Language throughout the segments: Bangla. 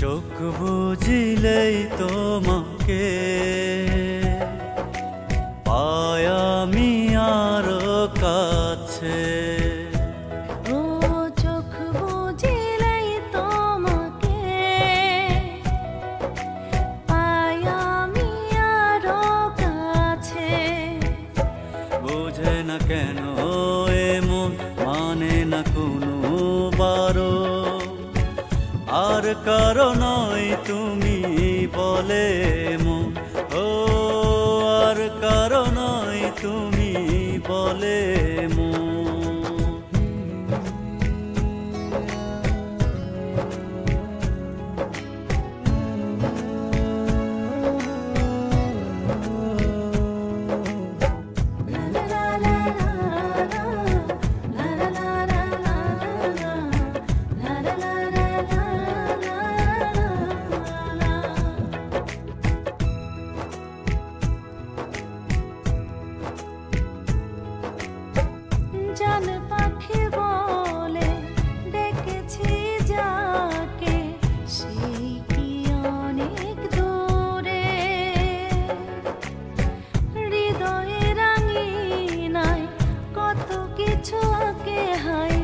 চোখ বুঝিলেই তোমাকে পাই আমি আরো কাছে। ও চোখ বুঝিলেই তোমাকে পাই আমি আরো কাছে। বুঝে না কেন এমন, মানে না কোনো বারো, আর কারো নয় তুমি বলে মন। ও আর কারো নয় তুমি বলে মন। জান পাখি বলে ডেকেছি যাকে, সেই কি অনেক দূরে। হৃদয়ে রাঙিনায় কত কিছু আঁকে হায়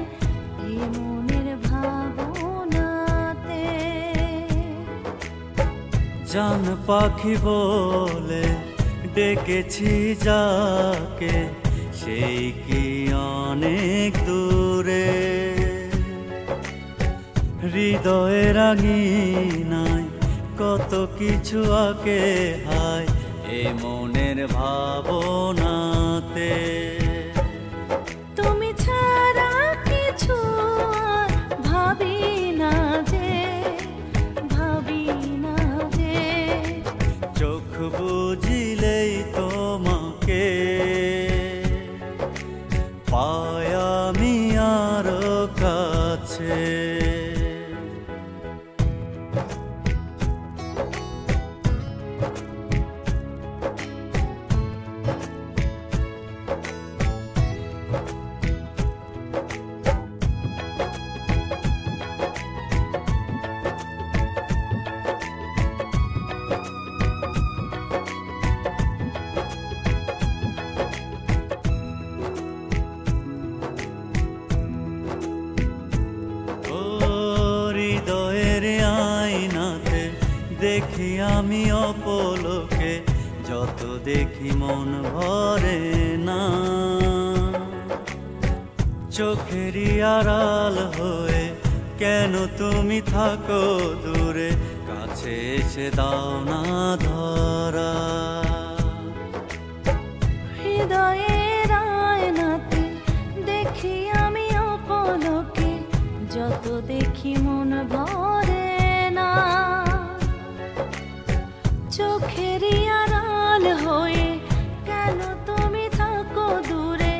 এই মনের ভাবনাতে। জান পাখি বলে ডেকেছি যাকে, সেই কি অনেক দূরে। হৃদয়ে রাঙিনায় কত কিছু আঁকে হায় এ মনের ভাবনাতে। তুমি ছাড়া কিছু আর ভাবি না যে, ভাবি না যে। চোখ বুঝিলেই তোমাকে পাই আমি আরো কাছে। হৃদয়ের আয়নাতে দেখি আমি অপলোকে, যত দেখি মন ভরে না। চোখেরই আড়াল হয়ে কেন তুমি থাকো দূরে, কাছে এসে দাও না ধরা। হৃদয়ের আয়নাতে দেখি আমি অপলকে, যত দেখি মন ভরে না। চোখেরই আড়াল হয়ে কেন তুমি থাকো দূরে,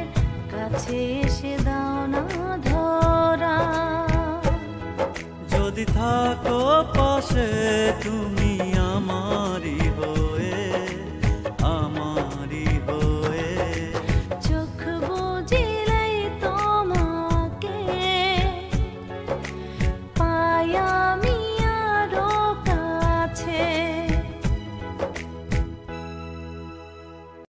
কাছে এসে দাও না ধরা। যদি থাকো পাশে তুমি আমারই হো।